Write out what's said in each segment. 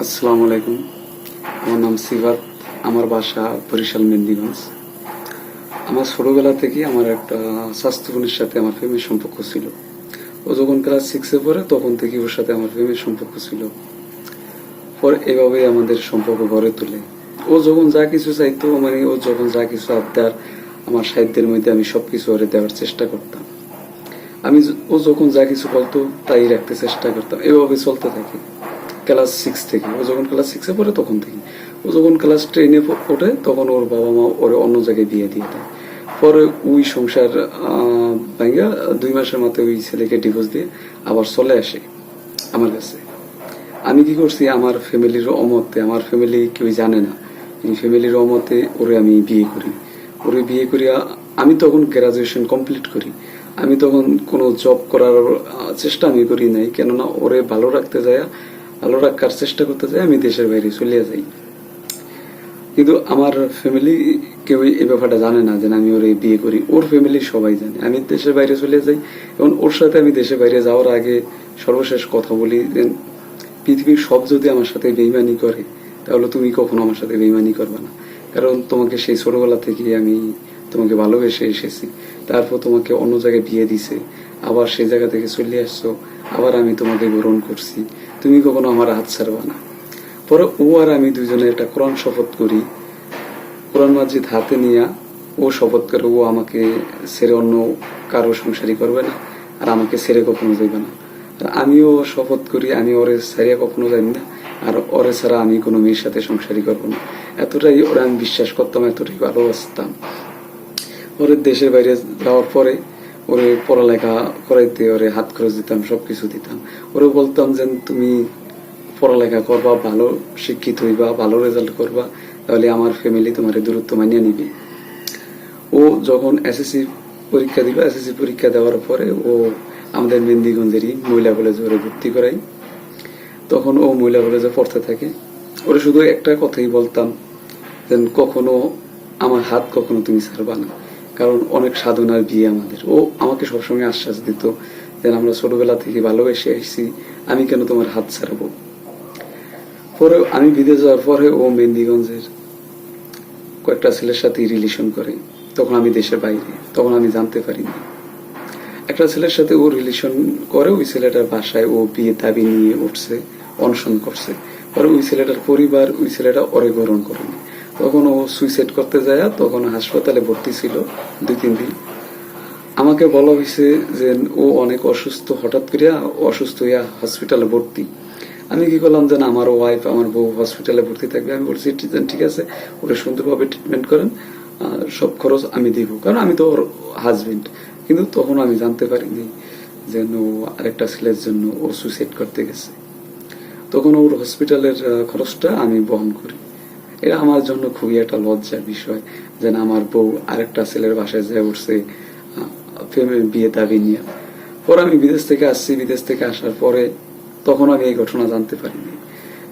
আসসালামু আলাইকুম। আমার নাম সিফাত। আমার বাসা বরিশাল মেহেন্দিগঞ্জ। আমার ছোটবেলা থেকে আমার একটা স্বাস্থ্য বোনের সাথে আমার প্রেমের সম্পর্ক ছিল। ও যখন ক্লাস 6-এ পড়ে তখন থেকে ওর সাথে আমার প্রেমের সম্পর্ক ছিল। পরে এভাবেই আমাদের সম্পর্ক গড়ে তোলে। ও যখন যা কিছু চাইতো, মানে ও যখন যা কিছু আবদার, আমার সাধ্যের মধ্যে আমি সবকিছু ওরে দেওয়ার চেষ্টা করতাম। ও যখন যা কিছু বলতো তাই রাখতে চেষ্টা করতাম। এভাবে চলতে থাকে ক্লাস 6 থেকে। ও যখন ক্লাস 6-এ পড়ে তখন থেকে। ও যখন ক্লাস 10-এ ওঠে তখন ওর বাবা মা ওরে অন্য জায়গায় বিয়ে দিয়ে দেয়। পরে ওই সংসার ভাঙ্গা 2 মাসের মাথায় ওই ছেলেকে ডিভোর্স দিয়ে আবার চলে আসে আমার কাছে। আমি কি করছি, আমার ফ্যামিলির অমতে, আমার ফ্যামিলি কেউ জানে না, এই ফ্যামিলির অমতে ওরে আমি বিয়ে করি। ওরে বিয়ে করিয়া আমি তখন গ্রাজুয়েশন কমপ্লিট করি। আমি তখন কোনো জব করার চেষ্টা আমি করি নাই, কেননা ওরে ভালো রাখতে যায়, ভালো রাখার চেষ্টা করতে যাই আমি দেশের বাইরে চলে যাই। কিন্তু আমার ফ্যামিলি কেউ এই ব্যাপারটা জানে না যে আমি ওর বিয়ে করি। ওর ফ্যামিলি সবাই জানে আমি দেশের বাইরে চলে যাই। এবং ওর সাথে আমি দেশের বাইরে যাওয়ার আগে সর্বশেষ কথা বলি যে পৃথিবীর সব যদি আমার সাথে বেইমানি করে তাহলে তুমি কখনো আমার সাথে বেইমানি করবে না। কারণ তোমাকে সেই ছোটবেলা থেকে আমি তোমাকে ভালোবেসে এসেছি, তারপর তোমাকে অন্য জায়গায় বিয়ে দিছে, আবার সেই জায়গা থেকে চলে আসছো, আবার আমি তোমাকে গ্রহণ করছি, তুমি কখনো আমার হাত ছাড়বা না। পরে ও আর আমি দুজনে একটা কোরআন শপথ করি। কোরআন মাজিদ হাতে নিয়ে ও শপথ করে ও আমাকে ছেড়ে অন্য কারো সংসারী করবে না, আর আমাকে ছেড়ে কখনো যাইবে না। আর আমিও শপথ করি আমি ওরে ছাড়িয়া কখনো যাই না, আর ওরে ছাড়া আমি কোনো মেয়ের সাথে সংসারী করবো না। এতটাই ওরা আমি বিশ্বাস করতাম, এতটাই ভালোবাসতাম। ওরে দেশের বাইরে যাওয়ার পরে ওরে পড়ালেখা করাইতে ওরে হাত খরচ দিতাম, সবকিছু দিতাম। ওরে বলতাম যে তুমি পড়ালেখা করবা, ভালো শিক্ষিত হইবা, ভালো রেজাল্ট করবা, তাহলে আমার ফ্যামিলি তোমার দূরত্ব মানিয়ে নিবে। ও যখন এসএসসি পরীক্ষা দিবা, এসএসসি পরীক্ষা দেওয়ার পরে ও আমাদের মেহেন্দিগঞ্জেরই মহিলা কলেজে ওরে ভর্তি করাই। তখন ও মহিলা কলেজে পড়তে থাকে। ওরে শুধু একটা কথাই বলতাম যে কখনো আমার হাত কখনো তুমি ছাড়বা না, কারণ অনেক সাধনার বিয়ে আমাদের। ও আমাকে সবসময় আশ্বাস দিত যে আমরা ছোটবেলা থেকে ভালোবেসে আসছি, আমি কেন তোমার হাত ছাড়বো। পরে আমি বিদেশ যাওয়ার পরে ও মেহেন্দিগঞ্জের কয়েকটা ছেলের সাথে রিলেশন করে। তখন আমি দেশের বাইরে, তখন আমি জানতে পারিনি। একটা ছেলের সাথে ও রিলেশন করে, ওই ছেলেটার বাসায় ও বিয়ে দাবি নিয়ে উঠছে, অনশন করছে। পরে ওই ছেলেটার পরিবার ওই ছেলেটা ওরে গ্রহণ করেনি। তখন ও সুইসাইড করতে যায়, তখন হাসপাতালে ভর্তি ছিল 2-3 দিন। আমাকে বলা হয়েছে যে ও অনেক অসুস্থ, হঠাৎ করিয়া অসুস্থ হইয়া হসপিটালে ভর্তি। আমি কি করলাম যে আমার ওয়াইফ, আমার বউ হসপিটালে ভর্তি থাকবে। আমি বলছি ঠিক আছে, ওরা সুন্দরভাবে ট্রিটমেন্ট করেন, সব খরচ আমি দিব, কারণ আমি তো ওর হাজবেন্ড। কিন্তু তখন আমি জানতে পারিনি যে ও আরেকটা ছেলের জন্য ও সুইসাইড করতে গেছে। তখন ওর হসপিটালের খরচটা আমি বহন করি। এটা আমার জন্য খুবই একটা লজ্জার বিষয় যে আমার বউ আরেকটা ছেলের বাসায় যায় উঠছে বিয়ে দাবি নিয়ে। পরে আমি বিদেশ থেকে আসছি। বিদেশ থেকে আসার পরে তখন আমি এই ঘটনা জানতে পারিনি।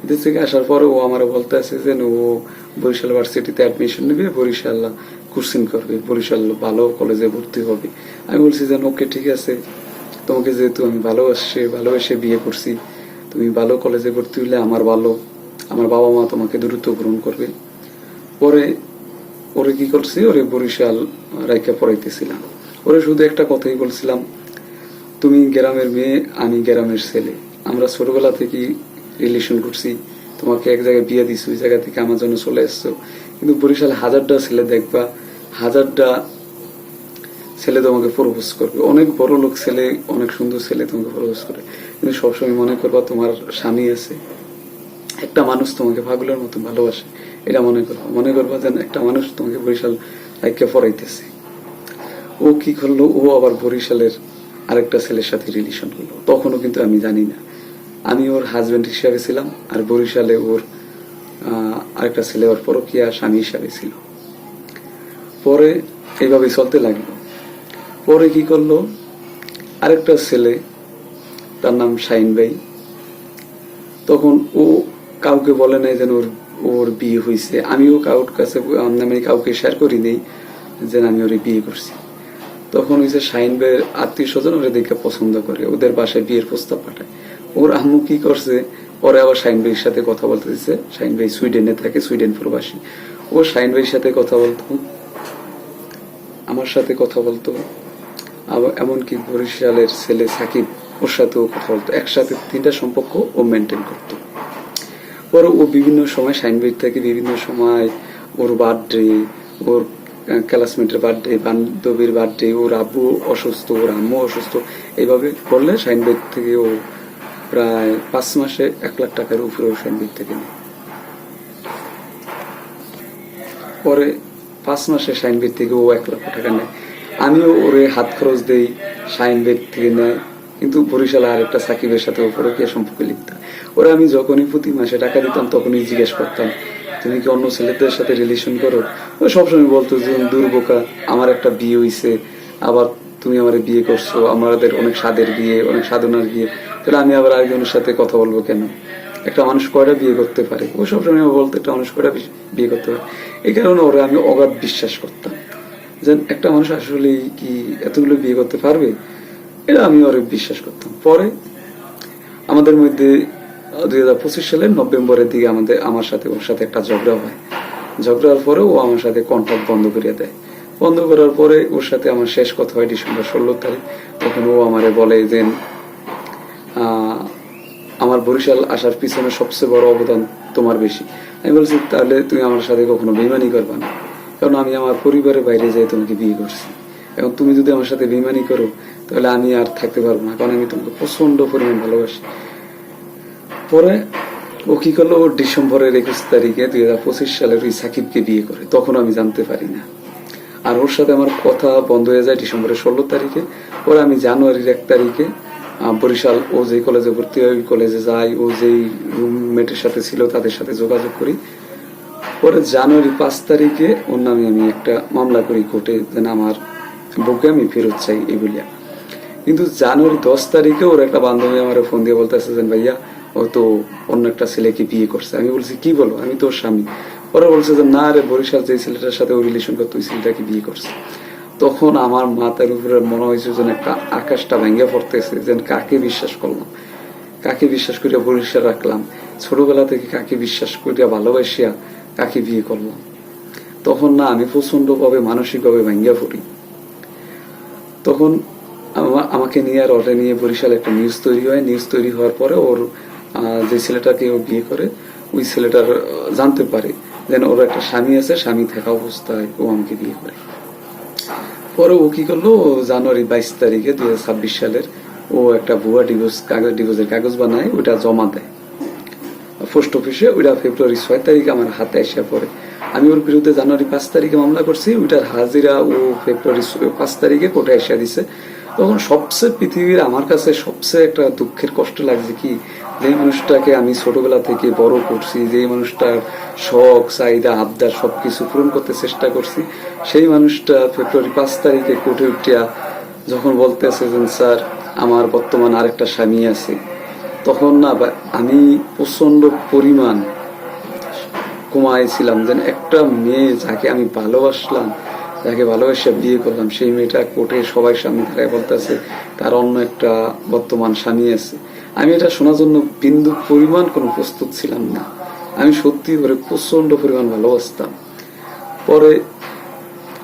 বিদেশ থেকে আসার পরে ও আমার বলতে আছে যে ও বরিশাল ভার্সিটিতে অ্যাডমিশন নেবে, বরিশাল কোর্সিং করবে, বরিশাল ভালো কলেজে ভর্তি হবে। আমি বলছি যে ওকে ঠিক আছে, তোমাকে যেহেতু আমি ভালোবেসে বিয়ে করছি, তুমি ভালো কলেজে ভর্তি হলে আমার ভালো, আমার বাবা মা তোমাকে দ্রুত গ্রহণ করবে। পরে ওরে কি করছি, ওরে বরিশাল রাইখা পড়াইতেছিলাম। ওরে শুধু একটা কথাই বলছিলাম, তুমি গ্রামের মেয়ে, আমি গ্রামের ছেলে, আমরা ছোটবেলা থেকে রিলেশন করছি, তোমাকে এক জায়গায় বিয়ে দিছি, ওই জায়গা থেকে আমার জন্য চলে এসছো। কিন্তু বরিশালে 1000টা ছেলে দেখবা, 1000টা ছেলে তোমাকে প্রপোজ করবে, অনেক বড় লোক ছেলে, অনেক সুন্দর ছেলে তোমাকে প্রপোজ করে, কিন্তু সবসময় মনে করবা তোমার স্বামী আছে, একটা মানুষ তোমাকে পাগলের মতো ভালোবাসে, এটা মনে করবা যেন একটা মানুষ তোমাকে বরিশাল রাইখা পড়াইতেছে। ও কি করলো, ও আবার বরিশালের আরেকটা ছেলের সাথে রিলেশন করলো। তখনও কিন্তু আমি জানি না, আমি ওর হাজবেন্ড হিসাবে ছিলাম, আর বরিশালে ওর আরেকটা ছেলে ওর পরকীয়া স্বামী হিসাবে ছিল। পরে এইভাবে চলতে লাগলো। পরে কি করলো, আরেকটা ছেলে, তার নাম শাহিন ভাই, তখন ও কাউকে বলে নাই যেন ওর বিয়ে হয়েছে। আমিও কাউর কাছে আমি কাউকে শেয়ার করি নেই যে আমি ওর বিয়ে করছি। তখন হয়েছে শাহিন ভাইয়ের আত্মীয় স্বজন ওরা দেখে পছন্দ করে, ওদের বাসায় বিয়ের প্রস্তাব পাঠায়। ওর আম্মু কি করছে, পরে আবার শাহিন ভাইয়ের সাথে কথা বলতে দিচ্ছে। শাহিন ভাই সুইডেনে থাকে, সুইডেন প্রবাসী। ও শাহিন ভাইয়ের সাথে কথা বলতো, আমার সাথে কথা বলতো, আবার এমনকি বরিশালের ছেলে সাকিব ওর সাথেও কথা বলতো। একসাথে 3টা সম্পর্ক ও মেনটেন করতো। পরে ও বিভিন্ন সময় শাহিন ভাই থেকে বিভিন্ন সময় ওর বার্থডে, ওর ক্লাসমেটের বার্থডে, বান্ধবীর বার্থডে, ওর আব্বু অসুস্থ, ওর আম্মু অসুস্থ, এইভাবে করলে শাহিন ভাই থেকে ও প্রায় 5 মাসে 1 লাখ টাকার উপরে ও শাহিন ভাই থেকে নেয়। পরে 5 মাসে শাহিন ভাই থেকে ও 1 লক্ষ টাকা নেয়। আমিও ওরে হাত খরচ দেই, শাহিন ভাই থেকে নেয়। কিন্তু বরিশালে আরেকটা সাকিবের সাথে ও পরকীয়া সম্পর্কে লিখতাম। ওরা আমি যখনই প্রতি মাসে টাকা দিতাম তখনই জিজ্ঞেস করতাম, তুমি কি অন্য ছেলেদের সাথে রিলেশন করো? ও সবসময় বলতো যে দুর্বোকা, আমার একটা বিয়ে হইছে, আবার তুমি আমার বিয়ে করছো, আমাদের অনেক স্বাদের বিয়ে, অনেক সাধনার বিয়ে, তাহলে আমি আবার আরেকজনের সাথে কথা বলবো কেন? একটা মানুষ কয়টা বিয়ে করতে পারে? ও সবসময় বলতো একটা মানুষ কয়টা বিয়ে করতে পারে। এই কারণে ওরা আমি অগাধ বিশ্বাস করতাম যে একটা মানুষ আসলে কি এতগুলো বিয়ে করতে পারবে, এটা আমি ওরে বিশ্বাস করতাম। পরে আমাদের মধ্যে 2025 সালের নভেম্বরের দিকে আমার সাথে ওর সাথে একটা ঝগড়া হয়। ঝগড়ার পরে ও আমার সাথে কন্ট্যাক্ট বন্ধ করে দেয়। বন্ধ করার পরে ওর সাথে আমার শেষ কথা হয় ডিসেম্বর 16 তারিখ। তখন ও আমারে বলে যে আমার বরিশাল আসার পিছনে সবচেয়ে বড় অবদান তোমার বেশি। আমি বলছি তাহলে তুমি আমার সাথে কখনো বেইমানি করবা না, কারণ আমি আমার পরিবারের বাইরে যাই তোমাকে বিয়ে করছি। এখন তুমি যদি আমার সাথে বেইমানি করো তাহলে আমি আর থাকতে পারবো না, কারণ আমি তোমাকে প্রচন্ড পরিমাণ ভালোবাসি। পরে ও কি করলো, ও ডিসেম্বরের 21 তারিখে 2025 সালের ওই সাকিবকে বিয়ে করে। তখন আমি জানতে পারি না। আর ওর সাথে আমার কথা বন্ধ হয়ে যায় ডিসেম্বরের 16 তারিখে। পরে আমি জানুয়ারির 1 তারিখে বরিশাল ও যে কলেজে ভর্তি হয় ওই কলেজে যাই, ও যেই রুমমেটের সাথে ছিল তাদের সাথে যোগাযোগ করি। পরে জানুয়ারি 5 তারিখে ওর নামে আমি একটা মামলা করি কোর্টে, যেন আমার বউকে আমি ফেরত চাই এগুলিয়া। কিন্তু জানুয়ারি 10 তারিখে ওর একটা বান্ধবী আমার ফোন দিয়ে বলতেছে যে ভাইয়া ও তো অন্য একটা ছেলেকে বিয়ে করছে। আমি বলছি কি বলো, আমি তোর স্বামী। ওরা বলছে যে না রে, বরিশাল যে ছেলেটার সাথে ও রিলেশন করতো ওই ছেলেটাকে বিয়ে করছে। তখন আমার মাথার উপরে মনে হয়েছে যেন একটা আকাশটা ভেঙে পড়তেছে, যেন কাকে বিশ্বাস করলাম, কাকে বিশ্বাস করিয়া বরিশাল রাখলাম, ছোটবেলা থেকে কাকে বিশ্বাস করিয়া ভালোবাসিয়া কাকে বিয়ে করলাম। তখন না আমি প্রচন্ড ভাবে মানসিক ভাবে ভেঙে পড়ি। তখন আমাকে নিয়ে আর ওটা নিয়ে বরিশাল একটা নিউজ তৈরি হয়। নিউজ তৈরি হওয়ার পরে ওর যে ছেলেটাকে ও বিয়ে করে ওই ছেলেটার জানতে পারে যেন ওর একটা স্বামী আছে, স্বামী থাকা অবস্থায় ও আমাকে বিয়ে করে। পরে ও কি করলো, জানুয়ারি 22 তারিখে 2026 সালের ও একটা ভুয়া ডিভোর্সের কাগজ বানায়, ওটা জমা দেয় পোস্ট অফিসে। ওইটা ফেব্রুয়ারি 6 তারিখে আমার হাতে আসা পড়ে। আমি ওর বিরুদ্ধে জানুয়ারি 5 তারিখে মামলা করছি, ওইটার হাজিরা ও ফেব্রুয়ারি 5 তারিখে কোর্টে এসে দিছে। তখন সবচেয়ে পৃথিবীর আমার কাছে সবচেয়ে একটা দুঃখের কষ্ট লাগছে কি, যে মানুষটাকে আমি ছোটবেলা থেকে বড় করছি, যে মানুষটার শখ চাহিদা আবদার সবকিছু পূরণ করতে চেষ্টা করছি, সেই মানুষটা ফেব্রুয়ারি 5 তারিখে কোর্টে উঠিয়া যখন বলতেছে যে স্যার আমার বর্তমান আরেকটা স্বামী আছে, তখন না আমি প্রচন্ড পরিমাণ কমাইছিলাম যে একটা মেয়ে যাকে আমি ভালোবাসলাম, যাকে ভালোবাসা বিয়ে করলাম, সেই মেয়েটা কোর্টে সবাই সামনে দাঁড়ায় বলতেছে তার অন্য একটা বর্তমান স্বামী আছে। আমি এটা শোনার জন্য বিন্দু পরিমাণ কোনো প্রস্তুত ছিলাম না। আমি সত্যি করে প্রচন্ড পরিমাণ ভালোবাসতাম। পরে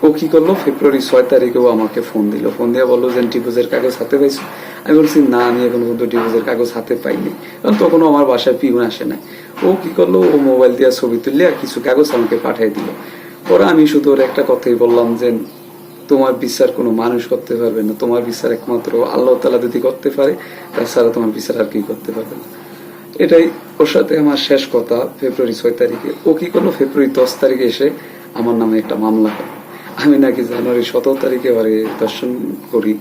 ও কি করলো, ফেব্রুয়ারি 6 তারিখে ও আমাকে ফোন দিল। ফোন দিয়ে বললো যে ডিভোর্সের কাগজ হাতে পাইছো? আমি বলছি না, আমি এখন পর্যন্ত ডিভোর্সের কাগজ হাতে পাইনি, কারণ তখনও আমার বাসায় পিউন আসে নাই। ও কি করলো, ও মোবাইল দিয়ে ছবি তুললে আর কিছু কাগজ আমাকে পাঠিয়ে দিল। পরে আমি শুধু ওর একটা কথাই বললাম যে তোমার বিচার কোনো মানুষ করতে পারবে না, তোমার বিচার একমাত্র আল্লাহ তাআলা যদি করতে পারে, তাছাড়া তোমার বিচার আর কি করতে পারবে না। এটাই ওর সাথে আমার শেষ কথা ফেব্রুয়ারি 6 তারিখে। ও কি করলো, ফেব্রুয়ারি 10 তারিখে এসে আমার নামে একটা মামলা করে। আমি নাকি জানুয়ারি 17 তারিখে ওরে দর্শন করি,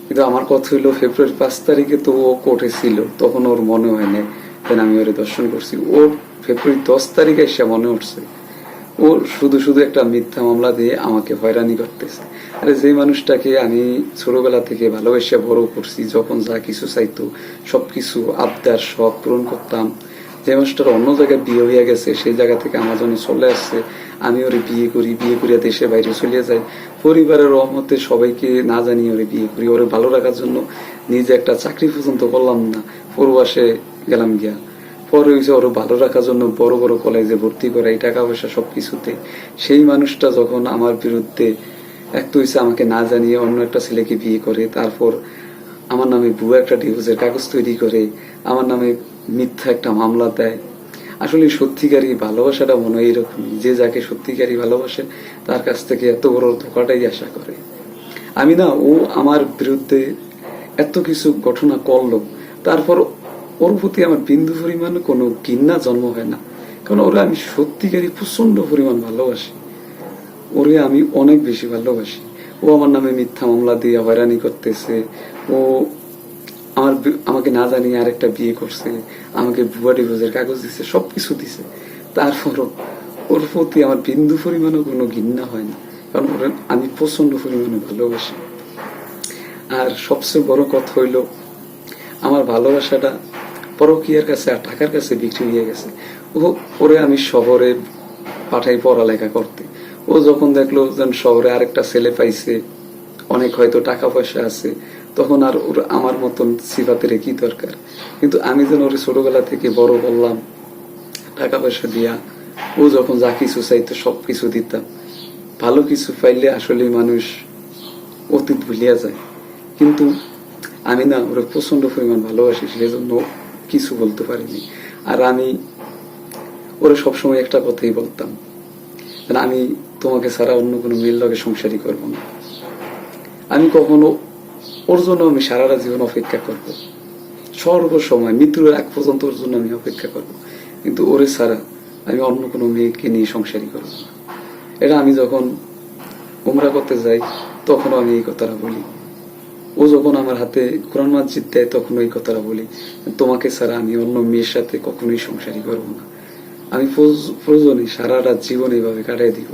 কিন্তু আমার কথা হইলো ফেব্রুয়ারি 5 তারিখে তো ও কোর্টে ছিল, তখন ওর মনে হয় না যেন আমি ওরে দর্শন করছি। ওর ফেব্রুয়ারি 10 তারিখে এসে মনে উঠছে ও শুধু শুধু একটা মিথ্যা মামলা দিয়ে আমাকে হয়রানি করতেছে। আরে যে মানুষটাকে আমি ছোটবেলা থেকে ভালোবেসে বড় করছি, যখন যা কিছু চাইতো সবকিছু আবদার সব পূরণ করতাম, যে মানুষটার অন্য জায়গায় বিয়ে হয়ে গেছে সেই জায়গা থেকে আমার জন্য চলে আসছে, আমি ওরে বিয়ে করি, বিয়ে করিয়া দেশে বাইরে চলে যাই, পরিবারের রহমতে সবাইকে না জানিয়ে ওরে বিয়ে করি, ওরে ভালো রাখার জন্য নিজে একটা চাকরি পর্যন্ত করলাম না, প্রবাসে গেলাম গিয়া। পরে হয়েছে ওর ভালো রাখার জন্য বড় বড় কলেজে ভর্তি করা, এই টাকা পয়সা সবকিছুতে সেই মানুষটা যখন আমার বিরুদ্ধে এক তো হয়েছে আমাকে না জানিয়ে অন্য একটা ছেলেকে বিয়ে করে, তারপর আমার নামে ভুয়া একটা ডিভোর্সের কাগজ তৈরি করে আমার নামে মিথ্যা একটা মামলা দেয়। আসলে সত্যিকারী ভালোবাসাটা মনে হয় এরকমই, যে যাকে সত্যিকারী ভালোবাসে তার কাছ থেকে এত বড় ধোকাটাই আশা করে। আমি না, ও আমার বিরুদ্ধে এত কিছু ঘটনা করলো, তারপর ওর প্রতি আমার বিন্দু পরিমাণ কোনো ঘৃণা জন্ম হয় না, কারণ ওরা আমি সত্যিকারই প্রচন্ড পরিমাণ ভালোবাসি। ওরে আমি অনেক বেশি ভালোবাসি। ও আমার নামে মিথ্যা মামলা দিয়ে হয়রানি করতেছে, ও আমাকে না জানিয়ে আরেকটা বিয়ে করছে, আমাকে ভুয়া ডিভোর্সের কাগজ দিছে, সবকিছু দিছে। তারপরও ওর প্রতি আমার বিন্দু পরিমাণও কোনো ঘৃণা হয় না, কারণ ওরা আমি প্রচন্ড পরিমাণে ভালোবাসি। আর সবচেয়ে বড় কথা হইল, আমার ভালোবাসাটা পরকীয়ার কাছে আর টাকার কাছে বিক্রি হয়ে গেছে। ওরে আমি শহরে পাঠাই পড়ালেখা করতে। ও যখন দেখলো যেন শহরে আরেকটা ছেলে পাইছে, অনেক হয়তো টাকা পয়সা আছে, তখন আর ওর আমার মতন সিফাতের কি দরকার। কিন্তু আমি যেন ওর ছোটবেলা থেকে বড় করলাম টাকা পয়সা দিয়া, ও যখন যা কিছু চাইতো সবকিছু দিতাম। ভালো কিছু পাইলে আসলে মানুষ অতীত ভুলিয়া যায়, কিন্তু আমি না ওরা প্রচন্ড পরিমাণ ভালোবাসি, সেজন্য কিছু বলতে পারিনি। আর আমি ওরা সবসময় একটা কথাই বলতাম, আমি তোমাকে ছাড়া অন্য কোনো মেয়ের লগে সংসারই করবো না। আমি কখনো ওর জন্য আমি সারাটা জীবন অপেক্ষা করব, সর্বসময় মৃত্যুর আগ পর্যন্ত ওর জন্য আমি অপেক্ষা করব, কিন্তু ওরে ছাড়া আমি অন্য কোনো মেয়েকে নিয়ে সংসারই করবো না। এটা আমি যখন উমরা করতে যাই তখনও আমি এই কথাটা বলি। ও যখন আমার হাতে কোরআন মাজিদ দেয় তখন ওই কথাটা বলি, তোমাকে ছাড়া আমি অন্য মেয়ের সাথে কখনোই সংসারই করবো না। আমি প্রয়োজনে সারাটা জীবন এইভাবে কাটাই দিব,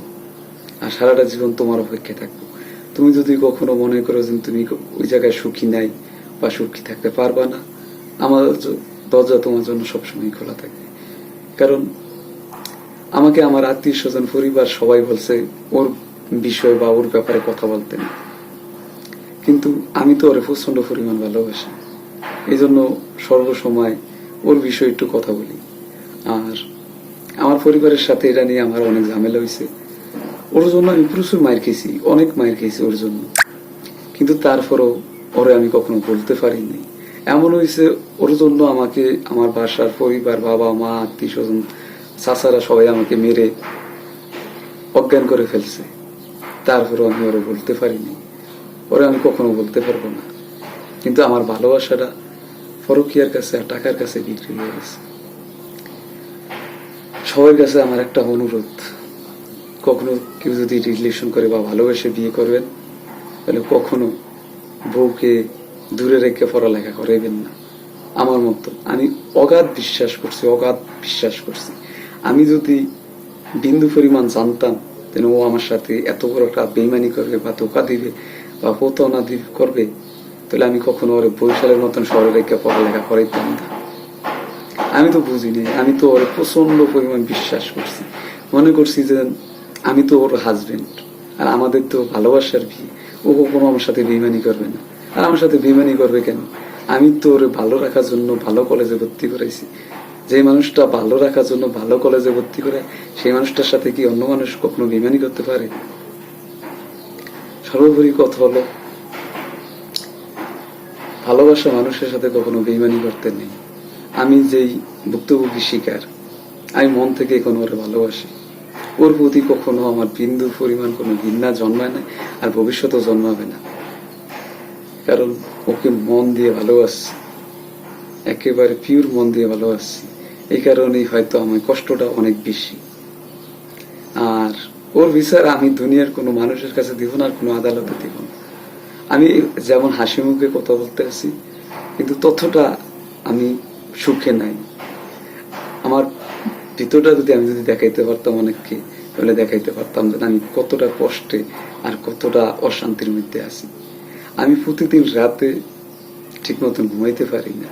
আর সারাটা জীবন তোমার অপেক্ষায় থাকবো। তুমি যদি কখনো মনে করো যে তুমি ওই জায়গায় সুখী নাই বা সুখী থাকতে পারবা না, আমার দরজা তোমার জন্য সবসময় খোলা থাকবে। কারণ আমাকে আমার আত্মীয় স্বজন পরিবার সবাই বলছে ওর বিষয় বা ওর ব্যাপারে কথা বলতে না, কিন্তু আমি তো ওরে প্রচন্ড পরিমাণ ভালোবাসি, এই জন্য সর্বসময় ওর বিষয়ে একটু কথা বলি। আর আমার পরিবারের সাথে এটা নিয়ে আমার অনেক ঝামেলা হয়েছে। ওর জন্য আমি প্রচুর মায়ের খেয়েছি, অনেক মায়ের খেয়েছি ওর জন্য, কিন্তু তারপরও ওরে আমি কখনো বলতে পারিনি। এমন হয়েছে ওর জন্য আমাকে আমার বাসার পরিবার, বাবা মা আত্মীয় স্বজন চাচারা সবাই আমাকে মেরে অজ্ঞান করে ফেলছে, তারপরও আমি ওরে বলতে পারিনি। ওরে আমি কখনো বলতে পারবো না, কিন্তু আমার ভালোবাসাটা পরকীয়ার কাছে আর টাকার কাছে বিক্রি হয়ে গেছে। সবার কাছে আমার একটা অনুরোধ, কখনো কেউ যদি রিলেশন করে বা ভালোবেসে বিয়ে করবেন, তাহলে কখনো বউকে দূরে রেখে পড়ালেখা করাইবেন না। আমার মতো আমি অগাধ বিশ্বাস করছি। আমি যদি বিন্দু পরিমাণ জানতাম যেন ও আমার সাথে এত বড় একটা বেইমানি করবে বা ধোকা দিবে বা প্রতারণা করবে, তাহলে আমি কখনো ওর বরিশালের মতন শহরে রেখে পড়ালেখা করাইতাম না। আমি তো বুঝিনি, আমি তো ওর প্রচন্ড পরিমাণ বিশ্বাস করছি, মনে করছি যে আমি তো ওর হাজবেন্ড, আর আমাদের তো ভালোবাসার বিয়ে, ও কখনো আমার সাথে বেইমানি করবে না। আর আমার সাথে বেইমানি করবে কেন? আমি তো ওর ভালো রাখার জন্য ভালো কলেজে ভর্তি করাইছি। যে মানুষটা ভালো রাখার জন্য ভালো কলেজে ভর্তি করে, সেই মানুষটার সাথে কি অন্য মানুষ কখনো বেইমানি করতে পারে? সর্বোপরি কথা হলো, ভালোবাসা মানুষের সাথে কখনো বেইমানি করতে নেই। আমি যেই ভুক্তভোগী শিকার, আমি মন থেকে কোনো ওরে ভালোবাসি। ওর প্রতি কখনো আমার বিন্দু পরিমাণ কোনো ঘৃণা জন্মায় না, আর ভবিষ্যতেও জন্মাবে না, কারণ ওকে মন দিয়ে ভালোবাসছি, একেবারে পিওর মন দিয়ে ভালোবাসছি। এই কারণেই হয়তো আমার কষ্টটা অনেক বেশি। আর ওর বিচার আমি দুনিয়ার কোনো মানুষের কাছে দিব না, আর কোনো আদালতে দিব না। আমি যেমন হাসি মুখে কথা বলতে আছি, কিন্তু তথ্যটা আমি সুখে নাই। আমার ভিতরটা যদি আমি দেখাইতে পারতাম অনেককে, তাহলে দেখাইতে পারতাম যে আমি কতটা কষ্টে আর কতটা অশান্তির মধ্যে আছি। আমি প্রতিদিন রাতে ঠিক মতন ঘুমাইতে পারি না।